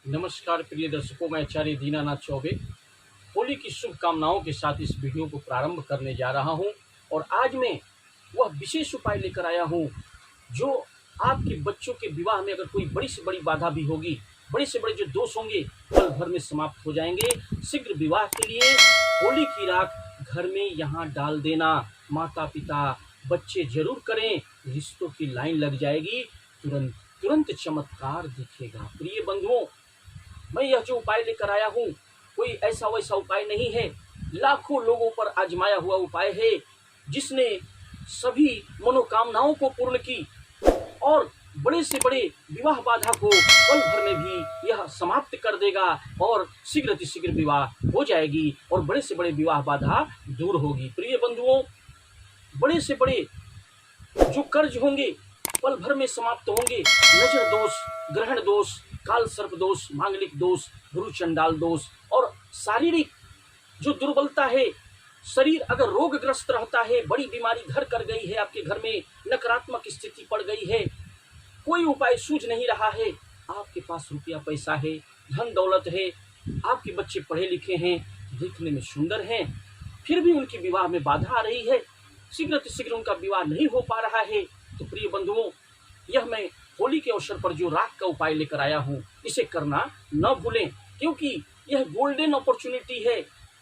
नमस्कार प्रिय दर्शकों, मैं आचार्य दीनानाथ चौबे होली की शुभकामनाओं के साथ इस वीडियो को प्रारंभ करने जा रहा हूं। और आज मैं वह विशेष उपाय लेकर आया हूं जो आपके बच्चों के विवाह में अगर कोई बड़ी से बड़ी बाधा भी होगी, बड़े से बड़े जो दोष होंगे, पल भर में समाप्त हो जाएंगे। शीघ्र विवाह के लिए होली की राख घर में यहाँ डाल देना। माता पिता बच्चे जरूर करें, रिश्तों की लाइन लग जाएगी, तुरंत तुरंत चमत्कार दिखेगा। प्रिय बंधुओं, मैं यह जो उपाय लेकर आया हूँ कोई ऐसा वैसा उपाय नहीं है, लाखों लोगों पर आजमाया हुआ उपाय है जिसने सभी मनोकामनाओं को पूर्ण की और बड़े से बड़े विवाह बाधा को पल भर में भी यह समाप्त कर देगा और शीघ्र विवाह हो जाएगी और बड़े से बड़े विवाह बाधा दूर होगी। प्रिय बंधुओं, बड़े से बड़े जो कर्ज होंगे पल भर में समाप्त होंगे। नजर दोष, ग्रहण दोष, काल सर्प दोष, मांगलिक दोष, गुरु चंडाल दोष और शारीरिक जो दुर्बलता है, शरीर अगर रोगग्रस्त रहता है, बड़ी बीमारी घर कर गई है, आपके घर में नकारात्मक स्थिति पड़ गई है, कोई उपाय सूझ नहीं रहा है, आपके पास रुपया पैसा है, धन दौलत है, आपके बच्चे पढ़े लिखे हैं, दिखने में सुंदर हैं, फिर भी उनकी विवाह में बाधा आ रही है, शीघ्र उनका विवाह नहीं हो पा रहा है, तो प्रिय बंधुओं, यह मैं होली के अवसर पर जो राख का उपाय लेकर आया हूँ, इसे करना न भूलें, क्योंकि यह गोल्डन अपॉर्चुनिटी है।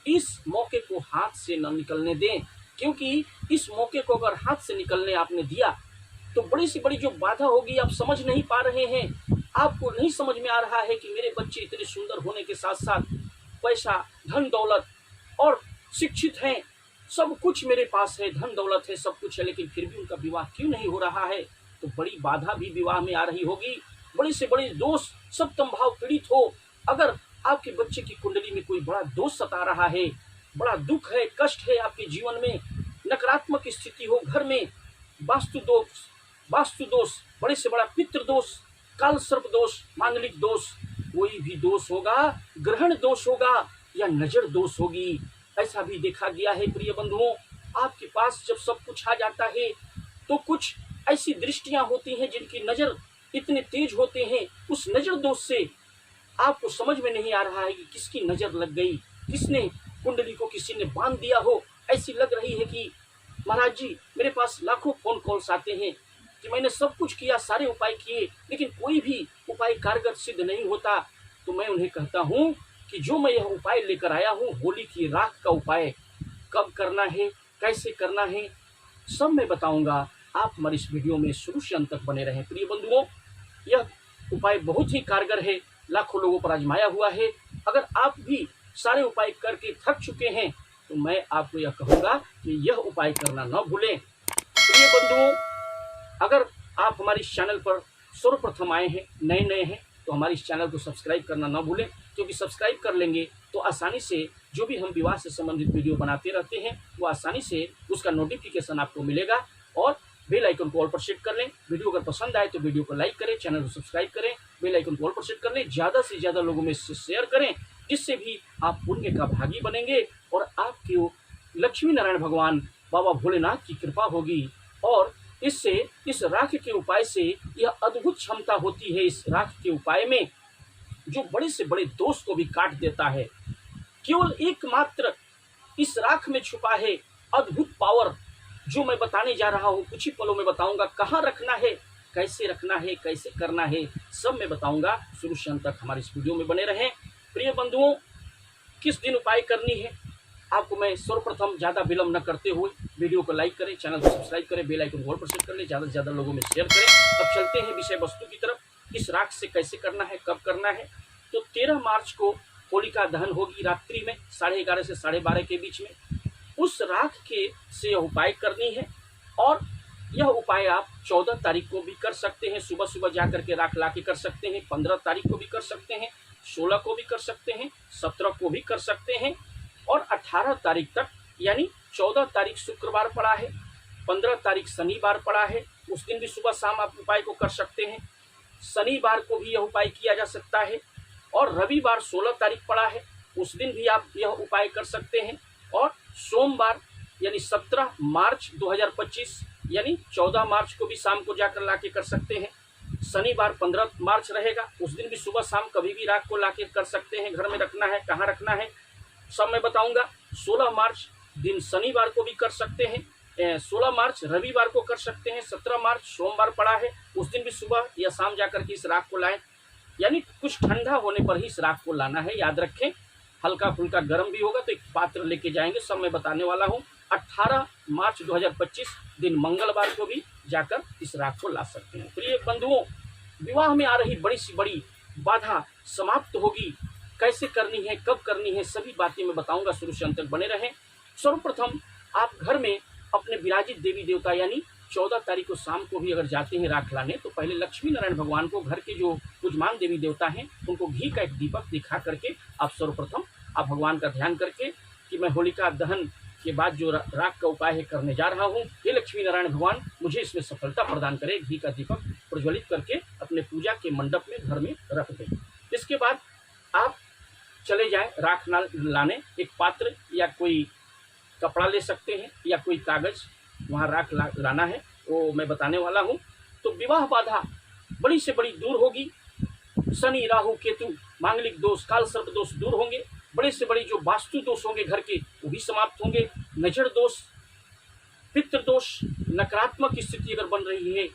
इस मौके को हाथ से न निकलने दें, क्योंकि इस मौके को अगर हाथ से निकलने आपने दिया तो बड़ी से बड़ी जो बाधा होगी आप समझ नहीं पा रहे हैं। आपको नहीं समझ में आ रहा है कि मेरे बच्चे इतने सुंदर होने के साथ साथ पैसा, धन दौलत और शिक्षित हैं, सब कुछ मेरे पास है, धन दौलत है, सब कुछ है, लेकिन फिर भी उनका विवाह क्यों नहीं हो रहा है। तो बड़ी बाधा भी विवाह में आ रही होगी, बड़े से बड़े दोष, सप्तम भाव पीड़ित हो, अगर आपके बच्चे की कुंडली में कोई बड़ा दोष सता रहा है, बड़ा दुख है, कष्ट है, आपके जीवन में नकारात्मक स्थिति हो, घर में वास्तु दोष, बड़े से बड़ा पितृ दोष, काल सर्प दोष, मांगलिक दोष, कोई भी दोष होगा, ग्रहण दोष होगा या नजर दोष होगी, ऐसा भी देखा गया है। प्रिय बंधुओं, आपके पास जब सब कुछ आ जाता है तो कुछ ऐसी दृष्टियां होती हैं जिनकी नजर इतने तेज होते हैं, उस नजर दोष से आपको समझ में नहीं आ रहा है कि किसकी नजर लग गई, किसने कुंडली को किसी ने बांध दिया हो। ऐसी लग रही है कि महाराज जी, मेरे पास लाखों फोन कॉल्स आते हैं कि मैंने सब कुछ किया, सारे उपाय किए, लेकिन कोई भी उपाय कारगर सिद्ध नहीं होता। तो मैं उन्हें कहता हूँ कि जो मैं यह उपाय लेकर आया हूँ, होली की राख का उपाय, कब करना है, कैसे करना है, सब मैं बताऊंगा। आप हमारी इस वीडियो में शुरू से अंत तक बने रहें। प्रिय बंधुओं, यह उपाय बहुत ही कारगर है, लाखों लोगों पर आजमाया हुआ है। अगर आप भी सारे उपाय करके थक चुके हैं तो मैं आपको यह कहूँगा कि यह उपाय करना न भूलें। प्रिय बंधुओं, अगर आप हमारे इस चैनल पर सर्वप्रथम आए हैं, नए हैं, तो हमारे इस चैनल को सब्सक्राइब करना न भूलें, क्योंकि सब्सक्राइब कर लेंगे तो आसानी से जो भी हम विवाह से संबंधित वीडियो बनाते रहते हैं वो आसानी से उसका नोटिफिकेशन आपको मिलेगा। और बेल आइकन को ऑल पर सेट कर लें। वीडियो अगर पसंद आए तो वीडियो को लाइक करें, चैनल को सब्सक्राइब करें, बेल आइकन को ऑल पर सेट कर लें, ज़्यादा से ज़्यादा लोगों में शेयर करें, जिससे भी आप पुण्य का भागी बनेंगे और आपके लक्ष्मी नारायण भगवान बाबा भोलेनाथ की कृपा होगी। और इससे, इस राख के उपाय से यह अद्भुत क्षमता होती है, इस राख के उपाय में, जो बड़े से बड़े दोष को भी काट देता है। केवल एकमात्र इस राख में छुपा है अद्भुत पावर, जो मैं बताने जा रहा हूँ। कुछ ही पलों में बताऊंगा कहाँ रखना है, कैसे रखना है, कैसे करना है, सब मैं बताऊंगा। शुरू से अंत तक हमारे इस वीडियो में बने रहें। प्रिय बंधुओं, किस दिन उपाय करनी है आपको मैं सर्वप्रथम ज़्यादा विलंब न करते हुए वीडियो को लाइक करें, चैनल को सब्सक्राइब करें, बेल आइकन को ऑल पर सेट कर लें, ज़्यादा से ज़्यादा लोगों में शेयर करें। अब चलते हैं विषय वस्तु की तरफ। इस राख से कैसे करना है, कब करना है, तो 13 मार्च को होलिका दहन होगी रात्रि में 11:30 से 12:30 के बीच में। उस राख के से यह उपाय करनी है और यह उपाय आप 14 तारीख को भी कर सकते हैं, सुबह सुबह जा करके राख ला के कर सकते हैं, 15 तारीख को भी कर सकते हैं, 16 को भी कर सकते हैं, 17 को भी कर सकते हैं और 18 तारीख तक, यानी 14 तारीख शुक्रवार पड़ा है, 15 तारीख शनिवार पड़ा है, उस दिन भी सुबह शाम आप उपाय को कर सकते हैं। शनिवार को भी यह उपाय किया जा सकता है और रविवार 16 तारीख पड़ा है, उस दिन भी आप यह उपाय कर सकते हैं। और सोमवार यानी 17 मार्च 2025 यानी 14 मार्च को भी शाम को जाकर ला के कर सकते हैं। शनिवार 15 मार्च रहेगा, उस दिन भी सुबह शाम कभी भी राख को लाके कर सकते हैं। घर में रखना है, कहाँ रखना है सब मैं बताऊंगा। 16 मार्च दिन शनिवार को भी कर सकते हैं, 16 मार्च रविवार को कर सकते हैं, 17 मार्च सोमवार पड़ा है, उस दिन भी सुबह या शाम जाकर के इस राख को लाएं। यानी कुछ ठंडा होने पर ही इस राख को लाना है, याद रखें। हल्का फुल्का गर्म भी होगा तो एक पात्र लेके जाएंगे, सब मैं बताने वाला हूँ। 18 मार्च 2025 दिन मंगलवार को भी जाकर इस राख को ला सकते हैं। प्रिय बंधुओं, विवाह में आ रही बड़ी सी बड़ी बाधा समाप्त होगी, कैसे करनी है, कब करनी है, सभी बातें मैं बताऊंगा, शुरू से अंत तक बने रहें। सर्वप्रथम आप घर में अपने विराजित देवी देवता यानी 14 तारीख को शाम को भी अगर जाते हैं राख लाने, तो पहले लक्ष्मी नारायण भगवान को, घर के जो पूजमान देवी देवता हैं उनको घी का एक दीपक दिखा करके आप सर्वप्रथम आप भगवान का ध्यान करके कि मैं होलिका दहन के बाद जो राख का उपाय है करने जा रहा हूँ, हे लक्ष्मी नारायण भगवान मुझे इसमें सफलता प्रदान करे, घी का दीपक प्रज्वलित करके अपने पूजा के मंडप में घर में रख दें। इसके बाद आप चले जाएं राख लाने, एक पात्र या कोई कपड़ा ले सकते हैं या कोई कागज, वहाँ राख लाना है, वो मैं बताने वाला हूँ। तो विवाह बाधा बड़ी से बड़ी दूर होगी, शनि राहु केतु मांगलिक दोष काल सर्प दोष दूर होंगे, बड़े से बड़े जो वास्तु दोष होंगे घर के वो भी समाप्त होंगे, नजर दोष, पितृ दोष, नकारात्मक स्थिति अगर बन रही है,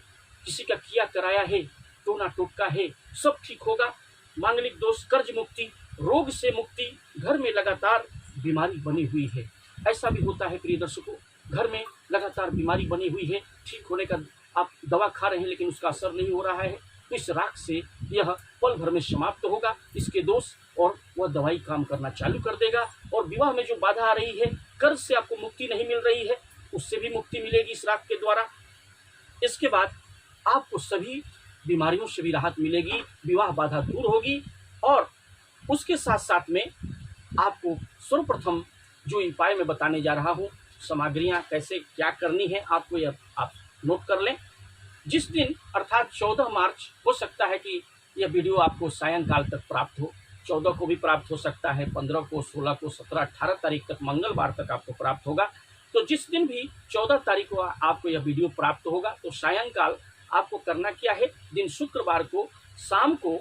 किसी का किया कराया है, टोना टोटका है, सब ठीक होगा। मांगलिक दोष, कर्ज मुक्ति, रोग से मुक्ति, घर में लगातार बीमारी बनी हुई है, ऐसा भी होता है प्रिय दर्शकों, घर में लगातार बीमारी बनी हुई है, ठीक होने का आप दवा खा रहे हैं लेकिन उसका असर नहीं हो रहा है, तो इस राख से यह पल भर में समाप्त होगा इसके दोष, और वह दवाई काम करना चालू कर देगा। और विवाह में जो बाधा आ रही है, कर्ज से आपको मुक्ति नहीं मिल रही है, उससे भी मुक्ति मिलेगी इस राख के द्वारा। इसके बाद आपको सभी बीमारियों से भी राहत मिलेगी, विवाह बाधा दूर होगी। और उसके साथ साथ में आपको सर्वप्रथम जो उपाय मैं बताने जा रहा हूँ, सामग्रियाँ कैसे क्या करनी है, आपको यह आप नोट कर लें। जिस दिन अर्थात 14 मार्च, हो सकता है कि यह वीडियो आपको सायंकाल तक प्राप्त हो, 14 को भी प्राप्त हो सकता है, 15 को, 16 को, 17, 18 तारीख तक, मंगलवार तक आपको प्राप्त होगा। तो जिस दिन भी 14 तारीख को आपको यह वीडियो प्राप्त होगा, तो सायंकाल आपको करना क्या है, दिन शुक्रवार को शाम को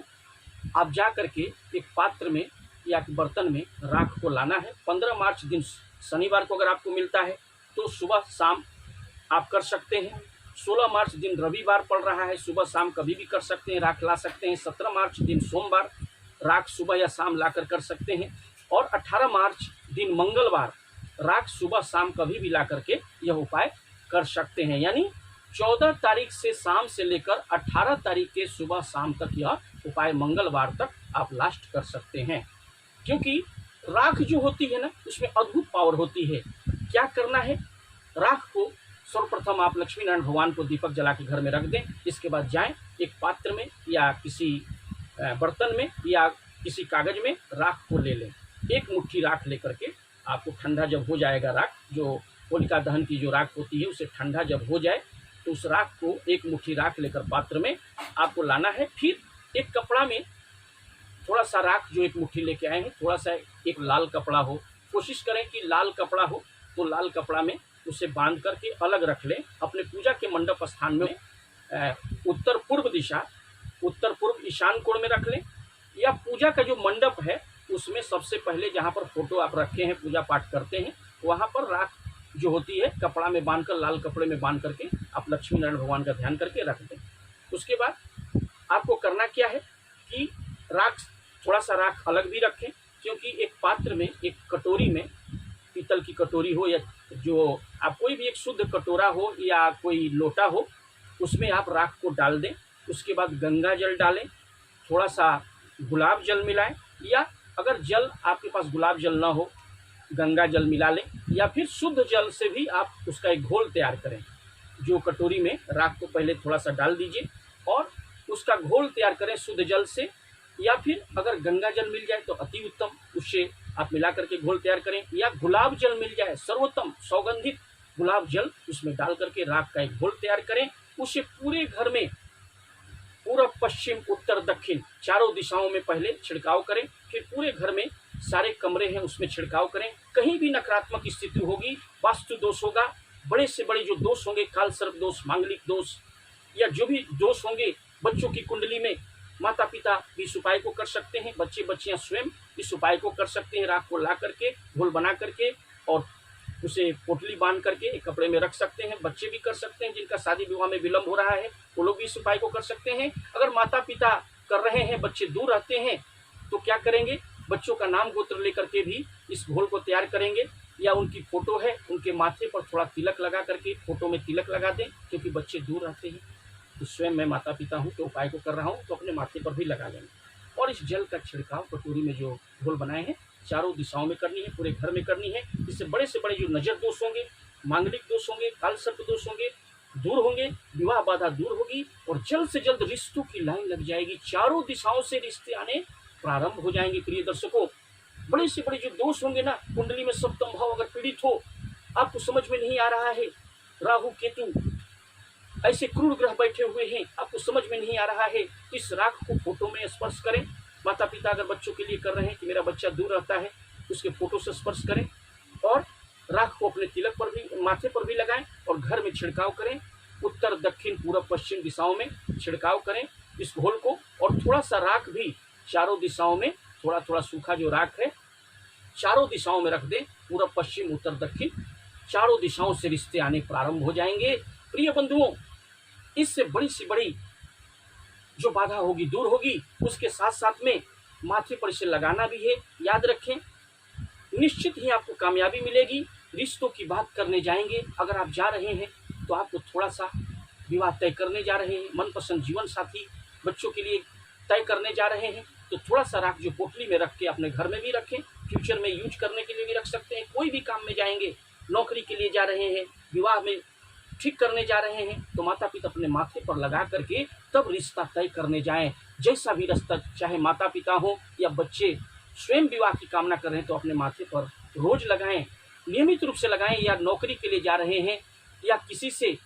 आप जा करके एक पात्र में या बर्तन में राख को लाना है। 15 मार्च दिन शनिवार को अगर आपको मिलता है तो सुबह शाम आप कर सकते हैं। 16 मार्च दिन रविवार पड़ रहा है, सुबह शाम कभी भी कर सकते हैं, राख ला सकते हैं। 17 मार्च दिन सोमवार राख सुबह या शाम लाकर कर सकते हैं। और 18 मार्च दिन मंगलवार राख सुबह शाम कभी भी ला करके यह उपाय कर सकते हैं। यानी 14 तारीख से शाम से लेकर 18 तारीख के सुबह शाम तक यह उपाय मंगलवार तक आप लास्ट कर सकते हैं। क्योंकि राख जो होती है ना, उसमें अद्भुत पावर होती है। क्या करना है, राख को सर्वप्रथम आप लक्ष्मी नारायण भगवान को दीपक जला के घर में रख दें। इसके बाद जाएं एक पात्र में या किसी बर्तन में या किसी कागज में राख को ले लें। एक मुट्ठी राख लेकर के आपको ठंडा जब हो जाएगा, राख जो होलिका दहन की जो राख होती है उसे ठंडा जब हो जाए तो उस राख को एक मुट्ठी राख लेकर पात्र में आपको लाना है। फिर एक कपड़ा में थोड़ा सा राख जो एक मुट्ठी लेके आए हैं, थोड़ा सा एक लाल कपड़ा हो, कोशिश करें कि लाल कपड़ा हो, तो लाल कपड़ा में उसे बांध करके अलग रख लें। अपने पूजा के मंडप स्थान में उत्तर पूर्व दिशा, उत्तर पूर्व ईशान कोण में रख लें, या पूजा का जो मंडप है उसमें सबसे पहले जहाँ पर फोटो आप रखे हैं, पूजा पाठ करते हैं, वहाँ पर राख जो होती है कपड़ा में बांधकर, लाल कपड़े में बांध करके आप लक्ष्मी नारायण भगवान का ध्यान करके रख दें। उसके बाद आपको करना क्या है कि राख, थोड़ा सा राख अलग भी रखें, क्योंकि एक पात्र में, एक कटोरी में, पीतल की कटोरी हो या जो आप कोई भी एक शुद्ध कटोरा हो या कोई लोटा हो, उसमें आप राख को डाल दें। उसके बाद गंगा जल डालें, थोड़ा सा गुलाब जल मिलाएं, या अगर जल आपके पास गुलाब जल ना हो, गंगा जल मिला लें, या फिर शुद्ध जल से भी आप उसका एक घोल तैयार करें। जो कटोरी में राख को पहले थोड़ा सा डाल दीजिए और उसका घोल तैयार करें शुद्ध जल से, या फिर अगर गंगा जल मिल जाए तो अति उत्तम, उससे आप मिला करके घोल तैयार करें, या गुलाब जल मिल जाए सर्वोत्तम सौगंधित गुलाब जल, उसमें डाल करके राख का एक घोल तैयार करें। उसे पूरे घर में पूर्व पश्चिम उत्तर दक्षिण चारों दिशाओं में पहले छिड़काव करें, फिर पूरे घर में सारे कमरे हैं उसमें छिड़काव करें। कहीं भी नकारात्मक स्थिति होगी, वास्तु दोष होगा, बड़े से बड़े जो दोष होंगे, काल सर्प दोष, मांगलिक दोष या जो भी दोष होंगे, बच्चों की कुंडली में माता पिता भी इस उपाय को कर सकते हैं, बच्चे बच्चियां स्वयं इस उपाय को कर सकते हैं। राख को ला करके, घोल बना करके और उसे पोटली बांध करके एक कपड़े में रख सकते हैं। बच्चे भी कर सकते हैं, जिनका शादी विवाह में विलंब हो रहा है वो लोग भी इस उपाय को कर सकते हैं। अगर माता पिता कर रहे हैं, बच्चे दूर रहते हैं, तो क्या करेंगे, बच्चों का नाम गोत्र लेकर के भी इस घोल को तैयार करेंगे, या उनकी फोटो है उनके माथे पर थोड़ा तिलक लगा करके फोटो में तिलक लगा दें, क्योंकि बच्चे दूर रहते हैं। तो स्वयं मैं माता पिता हूँ तो उपाय को कर रहा हूँ, तो अपने माथे पर भी लगा लेंगे। और इस जल का छिड़काव कटोरी में जो घोल बनाए हैं चारों दिशाओं में करनी है, पूरे घर में करनी है। इससे बड़े से बड़े जो नजर दोष होंगे, मांगलिक दोष होंगे, काल सर्प दोष होंगे, दूर होंगे, विवाह बाधा दूर होगी और जल्द से जल्द रिश्तों की लाइन लग जाएगी। चारों दिशाओं से रिश्ते आने प्रारंभ हो जाएंगे। प्रिय दर्शकों, बड़े से बड़े जो दोष होंगे ना, कुंडली में सप्तम भाव अगर पीड़ित हो, आपको समझ में नहीं आ रहा है, राहु केतु ऐसे क्रूर ग्रह बैठे हुए हैं, आपको समझ में नहीं आ रहा है, इस राख को फोटो में स्पर्श करें। माता पिता अगर बच्चों के लिए कर रहे हैं कि मेरा बच्चा दूर रहता है, उसके फोटो से स्पर्श करें और राख को अपने तिलक पर भी, माथे पर भी लगाएं और घर में छिड़काव करें। उत्तर दक्षिण पूर्व पश्चिम दिशाओं में छिड़काव करें इस घोल को, और थोड़ा सा राख भी चारों दिशाओं में, थोड़ा थोड़ा सूखा जो राख है चारों दिशाओं में रख दें। पूर्व पश्चिम उत्तर दक्षिण चारों दिशाओं से रिश्ते आने प्रारंभ हो जाएंगे। प्रिय बंधुओं, इससे बड़ी सी बड़ी जो बाधा होगी दूर होगी। उसके साथ साथ में माथे पर इसे लगाना भी है। याद रखें, निश्चित ही आपको कामयाबी मिलेगी। रिश्तों की बात करने जाएंगे, अगर आप जा रहे हैं तो आपको थोड़ा सा विवाह तय करने जा रहे हैं, मनपसंद जीवन साथी बच्चों के लिए तय करने जा रहे हैं, तो थोड़ा सा राख जो पोटली में रख के अपने घर में भी रखें, फ्यूचर में यूज करने के लिए भी रख सकते हैं। कोई भी काम में जाएंगे, नौकरी के लिए जा रहे हैं, विवाह में ठीक करने जा रहे हैं, तो माता पिता अपने माथे पर लगा करके तब रिश्ता तय करने जाएं। जैसा भी रिश्ता, चाहे माता पिता हो या बच्चे स्वयं विवाह की कामना कर रहे हैं, तो अपने माथे पर रोज लगाएं, नियमित रूप से लगाएं। या नौकरी के लिए जा रहे हैं या किसी से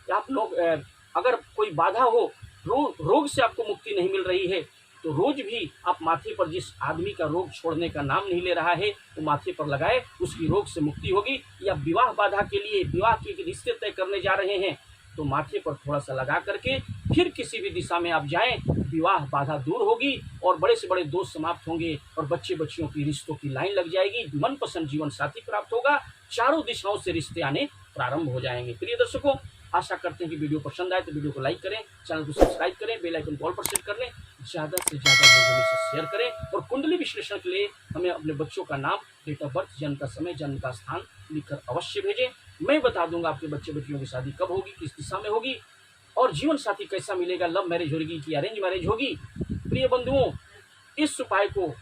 आप लोग अगर कोई बाधा हो, रोग से आपको मुक्ति नहीं मिल रही है, तो रोज भी आप माथे पर, जिस आदमी का रोग छोड़ने का नाम नहीं ले रहा है, वो माथे पर लगाए, उसकी रोग से मुक्ति होगी। या विवाह बाधा के लिए, विवाह के रिश्ते तय करने जा रहे हैं, तो माथे पर थोड़ा सा लगा करके फिर किसी भी दिशा में आप जाएं, विवाह बाधा दूर होगी और बड़े से बड़े दोष समाप्त होंगे और बच्चे बच्चियों की रिश्तों की लाइन लग जाएगी। मनपसंद जीवन साथी प्राप्त होगा, चारों दिशाओं से रिश्ते आने प्रारंभ हो जाएंगे। प्रिय दर्शकों, आशा करते हैं कि वीडियो पसंद आए तो वीडियो को लाइक करें, चैनल को सब्सक्राइब करें, बेल आइकन को ऑल पर सेट कर लें, ज़्यादा से ज़्यादा लोगों में से शेयर करें। और कुंडली विश्लेषण के लिए हमें अपने बच्चों का नाम, डेट ऑफ बर्थ, जन्म का समय, जन्म का स्थान लिखकर अवश्य भेजें। मैं बता दूंगा आपके बच्चे बच्चियों की शादी कब होगी, किस दिशा में होगी और जीवन साथी कैसा मिलेगा, लव मैरिज होगी कि अरेंज मैरिज होगी। प्रिय बंधुओं, इस उपाय को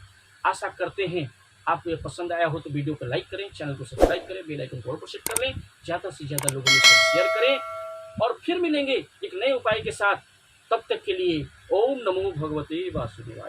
आशा करते हैं आपको ये पसंद आया हो तो वीडियो को लाइक करें, चैनल को सब्सक्राइब करें, बेल आइकन को ऑल पर सेट कर लें, ज़्यादा से ज़्यादा लोगों में शेयर करें। और फिर मिलेंगे एक नए उपाय के साथ। तब तक के लिए ओम नमो भगवते वासुदेवाय।